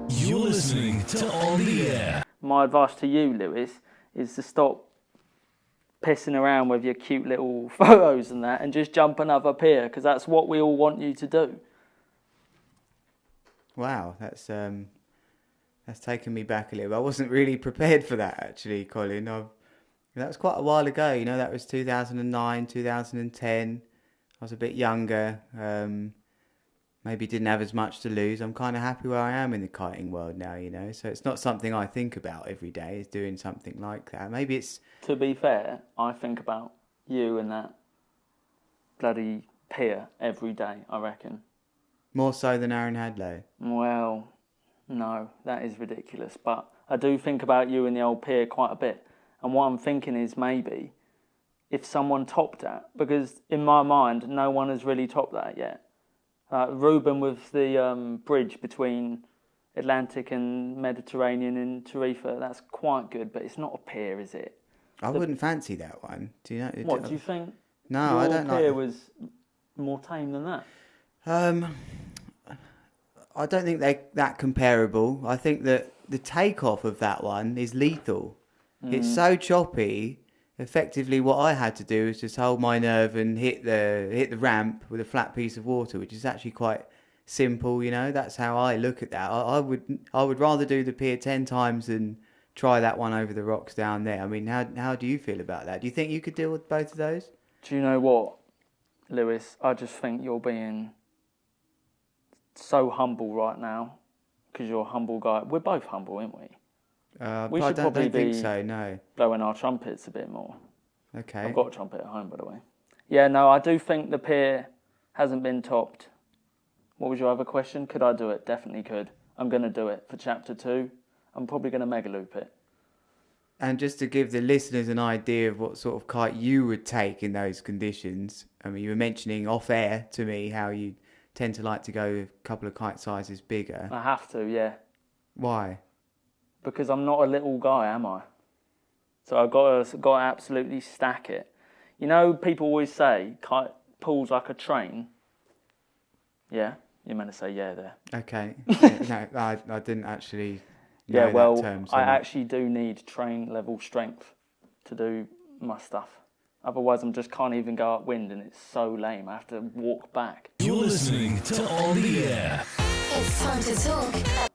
You're listening to On The Air. My advice to you, Lewis, is to stop pissing around with your cute little photos and that and just jump another pier, because that's what we all want you to do. Wow, that's taken me back a little. I wasn't really prepared for that, actually, Colin. That was quite a while ago, you know, that was 2009, 2010. I was a bit younger, maybe didn't have as much to lose. I'm kind of happy where I am in the kiting world now, you know, so it's not something I think about every day, is doing something like that. Maybe it's... To be fair, I think about you and that bloody pier every day, I reckon. More so than Aaron Hadlow. Well, no, that is ridiculous. But I do think about you and the old pier quite a bit. And what I'm thinking is maybe if someone topped that, because in my mind, no one has really topped that yet. Ruben with the bridge between Atlantic and Mediterranean in Tarifa, that's quite good, but it's not a pier, is it? I wouldn't fancy that one. Do you know? What, do you think? No, I don't like... Your pier was more tame than that? I don't think they're that comparable. I think that the takeoff of that one is lethal. It's so choppy. Effectively, what I had to do is just hold my nerve and hit the ramp with a flat piece of water, which is actually quite simple. You know, that's how I look at that. I would rather do the pier 10 times than try that one over the rocks down there. I mean, how do you feel about that? Do you think you could deal with both of those? Do you know what, Lewis? I just think you're being so humble right now, because you're a humble guy. We're both humble, aren't we? We should probably be think so, no. Blowing our trumpets a bit more. Okay. I've got a trumpet at home, by the way. Yeah, no, I do think the pier hasn't been topped. What was your other question? Could I do it? Definitely could. I'm going to do it for chapter 2. I'm probably going to mega loop it. And just to give the listeners an idea of what sort of kite you would take in those conditions, I mean, you were mentioning off air to me how you tend to like to go a couple of kite sizes bigger. I have to, yeah. Why? Because I'm not a little guy, am I? So I've got to absolutely stack it. You know, people always say kite pulls like a train. Yeah? You're meant to say yeah there. Okay. No, I didn't actually know that term. So I actually do need train level strength to do my stuff. Otherwise, I just can't even go upwind, and it's so lame. I have to walk back. You're listening to On The Air. It's time to talk.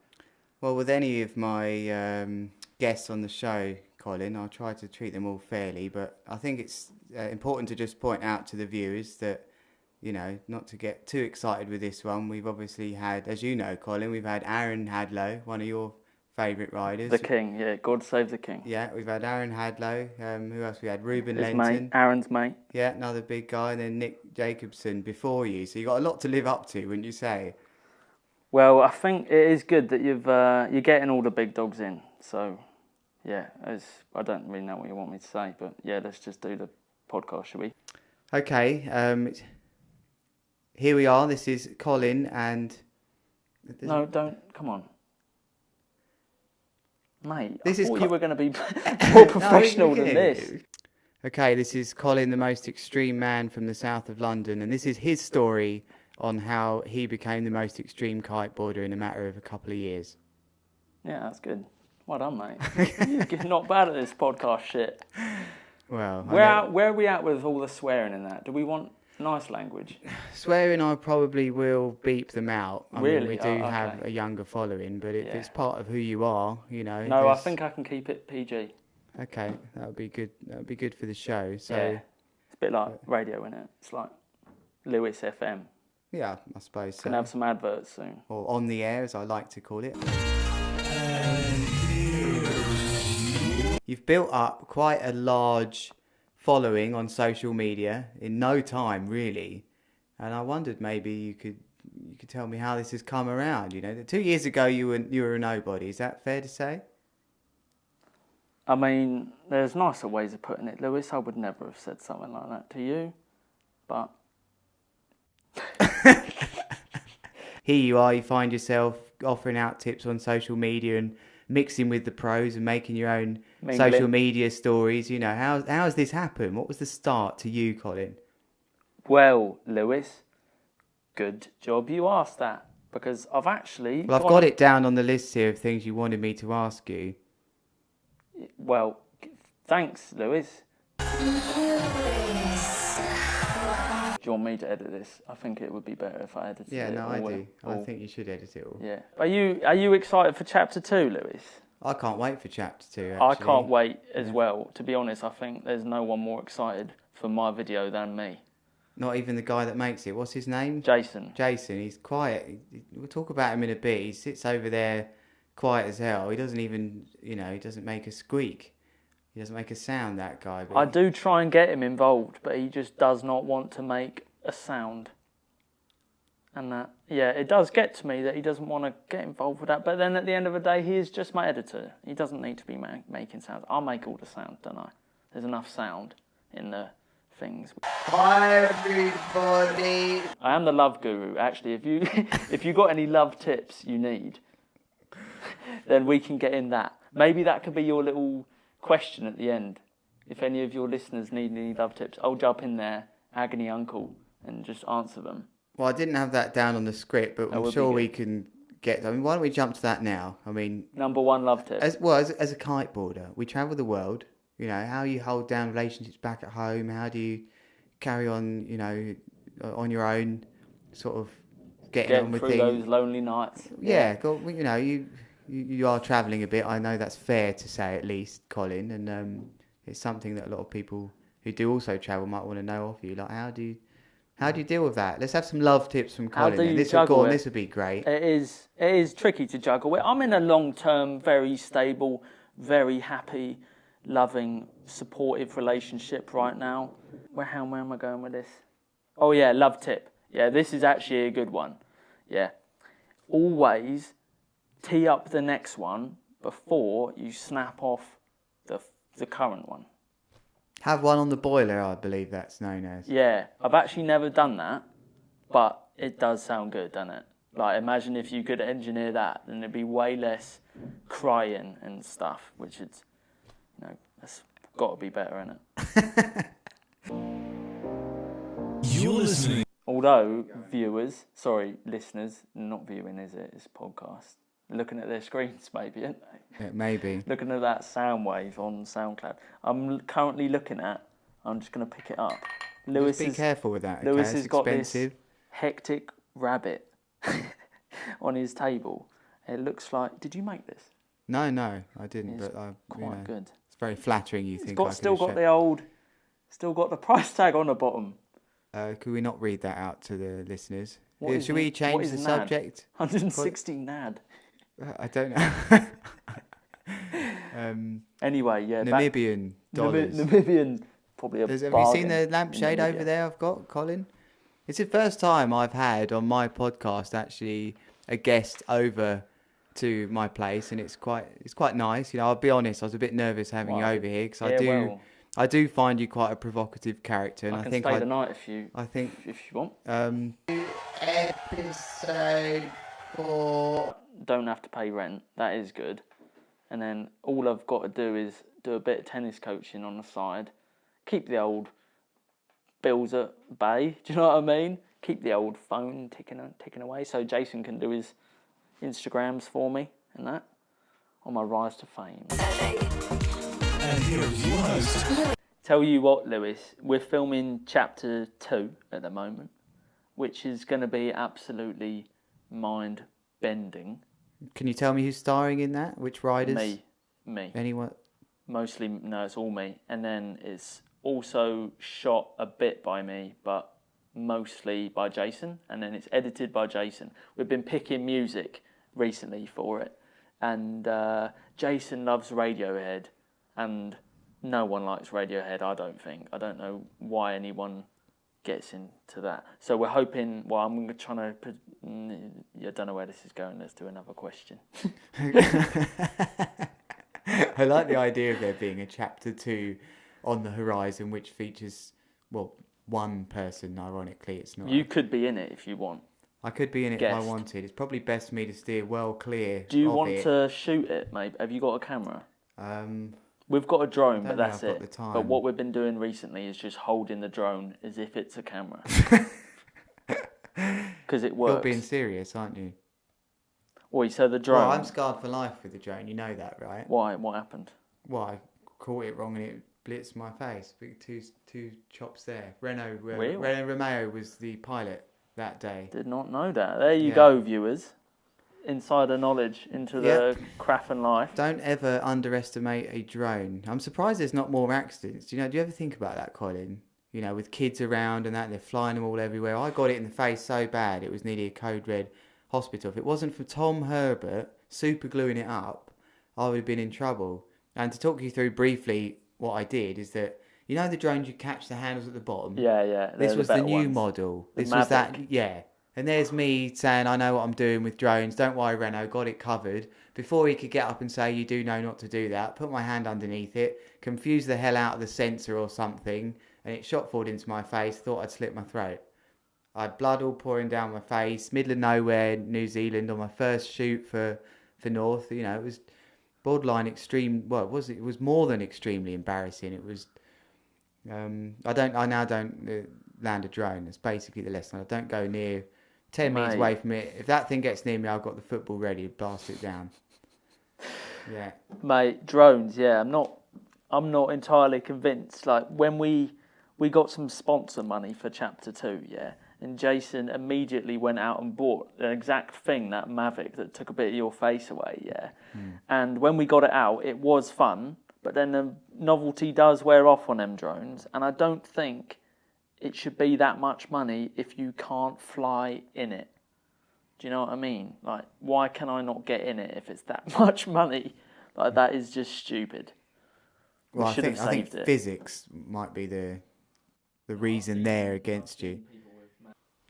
Well, with any of my guests on the show, Colin, I'll try to treat them all fairly, but I think it's important to just point out to the viewers that, you know, not to get too excited with this one. We've obviously had, as you know, Colin, we've had Aaron Hadlow, one of your favourite riders. The king, yeah. God save the king. Yeah, we've had Aaron Hadlow. Who else? We had Ruben His Lenton. mate, Aaron's mate. Yeah, another big guy, and then Nick Jacobson before you. So you got a lot to live up to, wouldn't you say? Well, I think it is good that you're getting all the big dogs in. So, yeah, I don't really know what you want me to say, but yeah, let's just do the podcast, shall we? Okay. Here we are. This is Colin and... No, don't. Come on. Mate, This I is thought you were going to be more professional than this. Okay, this is Colin, the most extreme man from the south of London, and this is his story on how he became the most extreme kiteboarder in a matter of a couple of years. Yeah, that's good. Well done, mate. You're not bad at this podcast shit. Well, Where are we at with all the swearing in that? Do we want nice language? Swearing, I probably will beep them out. I mean, we do Okay. have a younger following, but if it's part of who you are, you know. No, I think I can keep it PG. Okay, that would be good. That would be good for the show. So Yeah. It's a bit like radio, isn't it? It's like Lewis FM. yeah, I suppose so. Gonna have some adverts soon. Or on the air, as I like to call it. You've built up quite a large following on social media in no time, really. And I wondered maybe you could tell me how this has come around. You know, 2 years ago you were a nobody. Is that fair to say? I mean, there's nicer ways of putting it, Lewis. I would never have said something like that to you, but Here you are. You find yourself offering out tips on social media and mixing with the pros and making your own social media stories. You know, how has this happened? What was the start to you, Colin? well, Lewis, good job you asked that. because I've actually... Well, I've got it down on the list here of things you wanted me to ask you. Well, thanks, Lewis. Do you want me to edit this? I think it would be better if I edited it. Yeah, no, I all. do. I think you should edit it all. Yeah. Are you excited for chapter 2, Lewis? I can't wait for chapter 2, actually. I can't wait as well. To be honest, I think there's no one more excited for my video than me. Not even the guy that makes it. What's his name? Jason. Jason. He's quiet. We'll talk about him in a bit. He sits over there quiet as hell. He doesn't even, he doesn't make a squeak. He doesn't make a sound, that guy. But I do try and get him involved, but he just does not want to make a sound. And that, yeah, it does get to me that he doesn't want to get involved with that. But then at the end of the day, he is just my editor. He doesn't need to be making sounds. I'll make all the sound, don't I? There's enough sound in the things. Hi, everybody. I am the love guru. Actually, if you got any love tips you need, then we can get in that. Maybe that could be your little question at the end. If any of your listeners need any love tips, I'll jump in there, agony uncle, and just answer them. Well, I didn't have that down on the script, but I'm sure we can get... I mean, why don't we jump to that now? I mean... Number one love tip. As a kiteboarder, we travel the world. How you hold down relationships back at home. How do you carry on, on your own, sort of getting on with through things. Those lonely nights. Yeah, you are travelling a bit. I know that's fair to say, at least, Colin, and it's something that a lot of people who do also travel might want to know of you. Like, how do you deal with that? Let's have some love tips from Colin. How do you This juggle it? This would be great. It is tricky to juggle it. I'm in a long-term, very stable, very happy, loving, supportive relationship right now. Where am I going with this? Oh yeah, love tip. Yeah, this is actually a good one. Yeah. Always tee up the next one before you snap off the current one. Have one on the boiler, I believe that's known as. Yeah, I've actually never done that, but it does sound good, doesn't it? Like, imagine if you could engineer that, then there'd be way less crying and stuff, which is, that's got to be better, innit? You're listening. Although, listeners, not viewing, is it? It's a podcast. Looking at their screens, maybe, aren't they? Yeah, maybe. Looking at that sound wave on SoundCloud. I'm currently looking at, I'm just going to pick it up. Just be careful with that, Lewis okay? has got this hectic rabbit on his table. It looks like, did you make this? No, I didn't, It's but quite good. It's very flattering, you think. Still got the price tag on the bottom. Could we not read that out to the listeners? What Should we change the NAD? subject? 160 NAD. I don't know. Anyway, yeah. Namibian dollars. Namibian, probably a Have you bargain seen the lampshade in Namibia. over there I've got, Colin? It's the first time I've had on my podcast actually a guest over to my place, and it's quite nice. I'll be honest, I was a bit nervous having you over here because I do find you quite a provocative character, and I can think stay the night if you want. Episode 4. Don't have to pay rent. That is good. And then all I've got to do is do a bit of tennis coaching on the side. Keep the old bills at bay. Do you know what I mean? Keep the old phone ticking away, so Jason can do his Instagrams for me and that on my rise to fame. And here's your host. Tell you what, Lewis, we're filming chapter 2 at the moment, which is going to be absolutely mind-bending. Can you tell me who's starring in that? Which riders? Me. Anyone? Mostly, no, it's all me. And then it's also shot a bit by me, but mostly by Jason. And then it's edited by Jason. We've been picking music recently for it. And Jason loves Radiohead. And no one likes Radiohead, I don't think. I don't know why anyone gets into that. So we're hoping, I'm trying to... I don't know where this is going. Let's do another question. I like the idea of there being a chapter 2 on the horizon which features, one person, ironically. It's not. You could be in it if you want. I could be in it if I wanted. It's probably best for me to steer well clear. Do you want to shoot it, maybe? Have you got a camera? We've got a drone, but that's it. But what we've been doing recently is just holding the drone as if it's a camera. because it works. You're being serious, aren't you? Oi, so the drone. Well, I'm scarred for life with the drone. You know that, right? Why? What happened? Well, I caught it wrong and it blitzed my face. Two chops there. Really? Renault Romeo was the pilot that day. Did not know that. There you Yeah. go, viewers. Insider knowledge into the Yep. craft and life. Don't ever underestimate a drone. I'm surprised there's not more accidents. Do you ever think about that, Colin? You know, with kids around and that, they're flying them all everywhere. I got it in the face so bad, it was nearly a code red hospital. If it wasn't for Tom Herbert super gluing it up, I would have been in trouble. And to talk you through briefly what I did is that, you know the drones you catch the handles at the bottom? Yeah, yeah. This was the better new ones. model. The This was that, Maverick. yeah. And there's me saying, I know what I'm doing with drones. Don't worry, Renault, got it covered. Before he could get up and say, you do know not to do that, put my hand underneath it, confused the hell out of the sensor or something, and it shot forward into my face, thought I'd slit my throat. I had blood all pouring down my face, middle of nowhere, New Zealand, on my first shoot for North. You know, it was borderline extreme. Well, it was more than extremely embarrassing. It was. I now don't land a drone. That's basically the lesson. I don't go near 10 meters Mate. away from it. If that thing gets near me, I've got the football ready to blast it down. Yeah. Mate, drones, yeah, I'm not entirely convinced. Like when we got some sponsor money for chapter 2, yeah, and Jason immediately went out and bought the exact thing, that Mavic that took a bit of your face away, yeah. And when we got it out, it was fun, but then the novelty does wear off on them drones, and I don't think it should be that much money if you can't fly in it. Do you know what I mean? Like, why can I not get in it if it's that much money? Like, that is just stupid. Well, I should have think saved it. physics might be the reason there against you.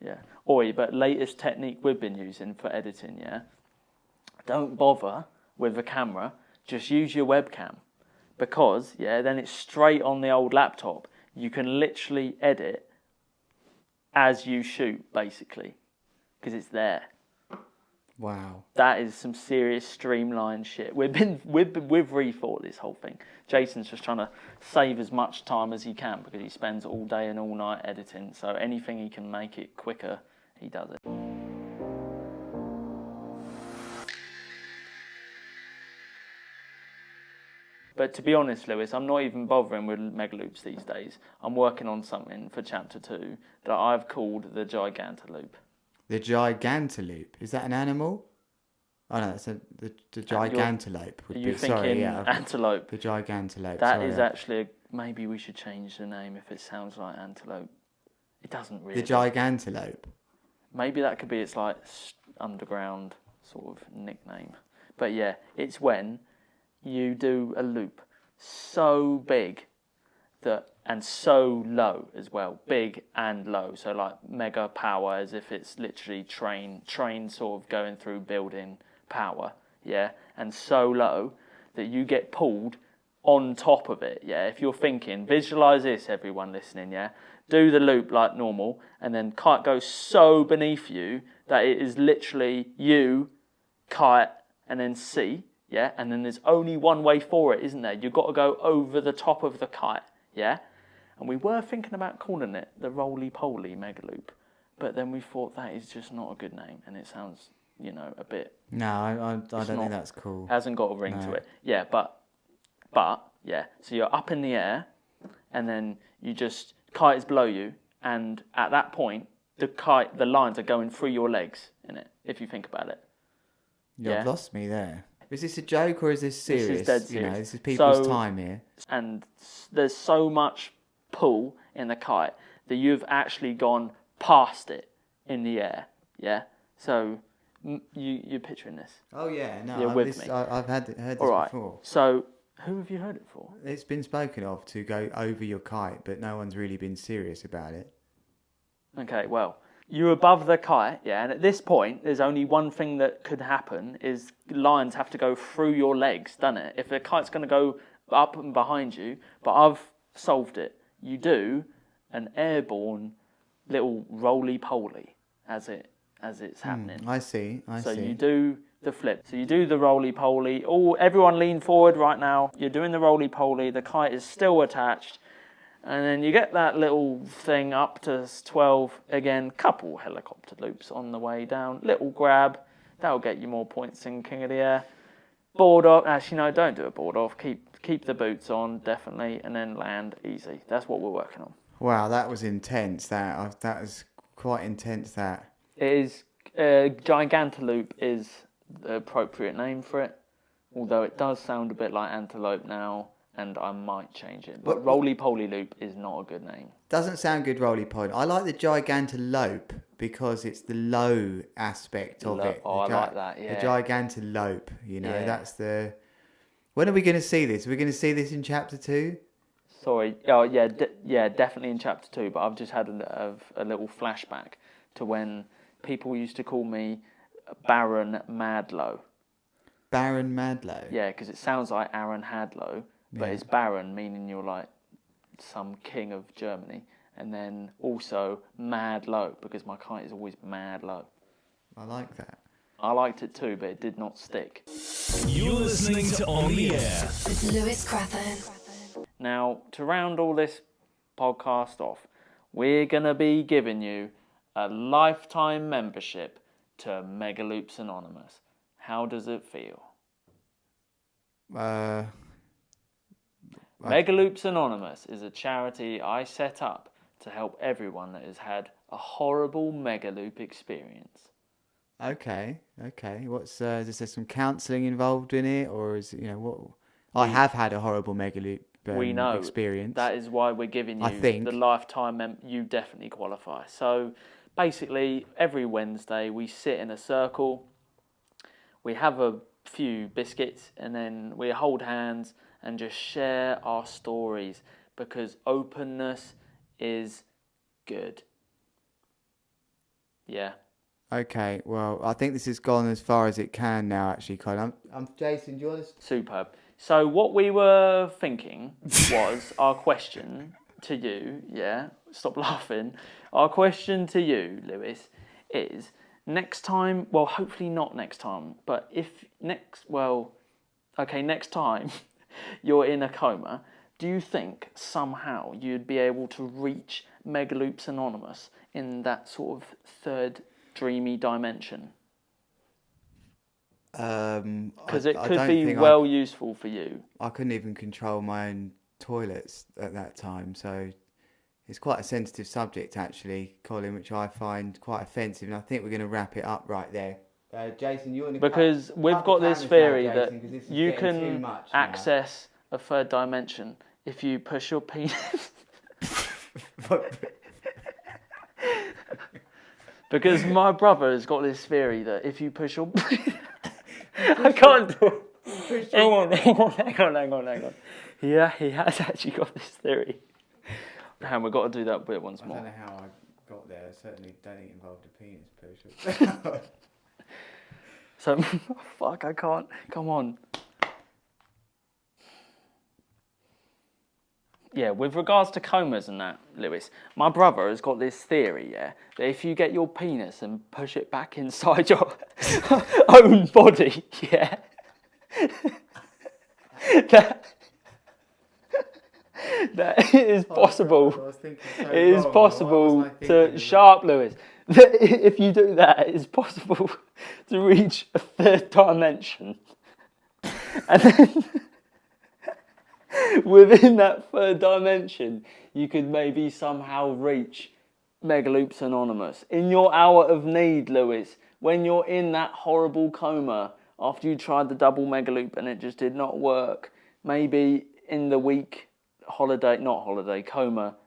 Yeah. Oi, but latest technique we've been using for editing, yeah? Don't bother with a camera, just use your webcam. Because, yeah, then it's straight on the old laptop. You can literally edit as you shoot, basically. Because it's there. Wow. That is some serious streamlined shit. We've rethought this whole thing. Jason's just trying to save as much time as he can because he spends all day and all night editing. So anything he can make it quicker, he does it. But to be honest, Lewis, I'm not even bothering with Megaloops these days. I'm working on something for chapter 2 that I've called the Gigantaloop. The Gigantaloop. Is that an animal? Oh no, that's the Gigantalope. Are you thinking antelope? The Gigantalope. That is actually, maybe we should change the name if it sounds like antelope. It doesn't really. The Gigantalope. Maybe that could be its like underground sort of nickname. But yeah, it's when you do a loop so big and so low as well, big and low. So like mega power, as if it's literally train sort of going through building power, yeah, and so low that you get pulled on top of it, yeah. If you're thinking, visualize this, everyone listening, yeah. Do the loop like normal, and then kite goes so beneath you that it is literally you, kite, and then C, yeah. And then there's only one way for it, isn't there? You've got to go over the top of the kite, yeah. And we were thinking about calling it the Roly-Poly Megaloop, but then we thought that is just not a good name, and it sounds, a bit. No, I don't think that's cool. Hasn't got a ring to it. Yeah, but yeah. So you're up in the air, and then you just kite is below you, and at that point, the lines are going through your legs in it. If you think about it. You've lost me there. Is this a joke or is this serious? This is dead serious. This is people's time here. And there's so much pull in the kite that you've actually gone past it in the air. Yeah. So you're picturing this. Oh yeah, no. You're with me. I've heard this All right. before. So who have you heard it for? It's been spoken of to go over your kite, but no one's really been serious about it. Okay, well, you're above the kite, yeah, and at this point, there's only one thing that could happen is lines have to go through your legs, doesn't it? If the kite's going to go up and behind you, but I've solved it. You do an airborne little roly-poly as it's happening. I see. So you do the flip. So you do the roly-poly. Everyone lean forward right now. You're doing the roly-poly. The kite is still attached. And then you get that little thing up to 12. Again, couple helicopter loops on the way down. Little grab. That'll get you more points than King of the Air. Board off. Actually, no, don't do a board off. Keep the boots on, definitely. And then land easy. That's what we're working on. Wow, that was intense. That was quite intense, that. It is... Gigantaloop is the appropriate name for it. Although it does sound a bit like antelope now. And I might change it. But roly-poly loop is not a good name. Doesn't sound good, roly-poly. I like the gigantalope because it's the low aspect of it. Oh, I like that, yeah. The gigantalope, that's the... When are we going to see this? Are we going to see this in Chapter 2? Sorry. Oh, yeah, definitely in Chapter 2. But I've just had a little flashback to when people used to call me Baron Madlow. Baron Madlow? Yeah, because it sounds like Aaron Hadlow. But it's Baron, meaning you're like some king of Germany. And then also mad low, because my kite is always mad low. I like that. I liked it too, but it did not stick. You're listening to On the Air with Lewis Crathern. Now, to round all this podcast off, we're going to be giving you a lifetime membership to Megaloops Anonymous. How does it feel? Megaloops Anonymous is a charity I set up to help everyone that has had a horrible Megaloop experience. Okay. What's is there some counselling involved in it, or is what? I have had a horrible Megaloop we know experience. That is why we're giving you the lifetime. You definitely qualify. So basically, every Wednesday we sit in a circle. We have a few biscuits, and then we hold hands and just share our stories, because openness is good. Yeah. Okay, well, I think this has gone as far as it can now, actually, Colin. I'm Jason, do you want to... Superb. So what we were thinking was our question to you, stop laughing. Our question to you, Lewis, is next time, well, hopefully not next time, but next time you're in a coma, do you think somehow you'd be able to reach Megaloops Anonymous in that sort of third dreamy dimension? Because it could be useful for you. I couldn't even control my own toilets at that time, so it's quite a sensitive subject, actually, Colin, which I find quite offensive, and I think we're going to wrap it up right there. Jason, you want to... Because we've got this theory that you can access a third dimension if you push your penis. Because my brother has got this theory that if you push your... I can't do it. Hang on. Yeah, he has actually got this theory. And we've got to do that bit once more. I don't know how I got there. I certainly don't think it involved a penis push. So, fuck, I can't. Come on. Yeah, with regards to comas and that, Lewis, my brother has got this theory, that if you get your penis and push it back inside your own body, that it is possible. God, it is possible to sharp, Lewis. If you do that, it is possible to reach a third dimension, and then within that third dimension, you could maybe somehow reach Megaloops Anonymous in your hour of need, Lewis. When you're in that horrible coma after you tried the double Megaloop and it just did not work, maybe in the week coma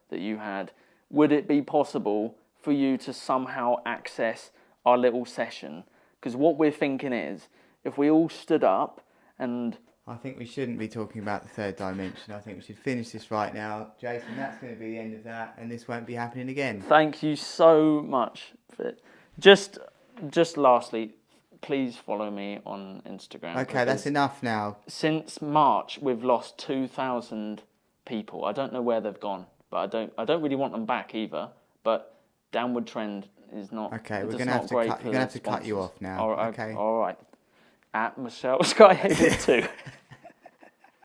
that you had, would it be possible for you to somehow access our little session? Because what we're thinking is, if we all stood up and... I think we shouldn't be talking about the third dimension. I think we should finish this right now. Jason, that's going to be the end of that, and this won't be happening again. Thank you so much. Just lastly, please follow me on Instagram. Okay, that's enough now. Since March, we've lost 2,000 people. I don't know where they've gone, but I don't really want them back either. But downward trend is not. Okay, we're going to have to cut you off now. All right, okay. All right. At Michelle Sky 2.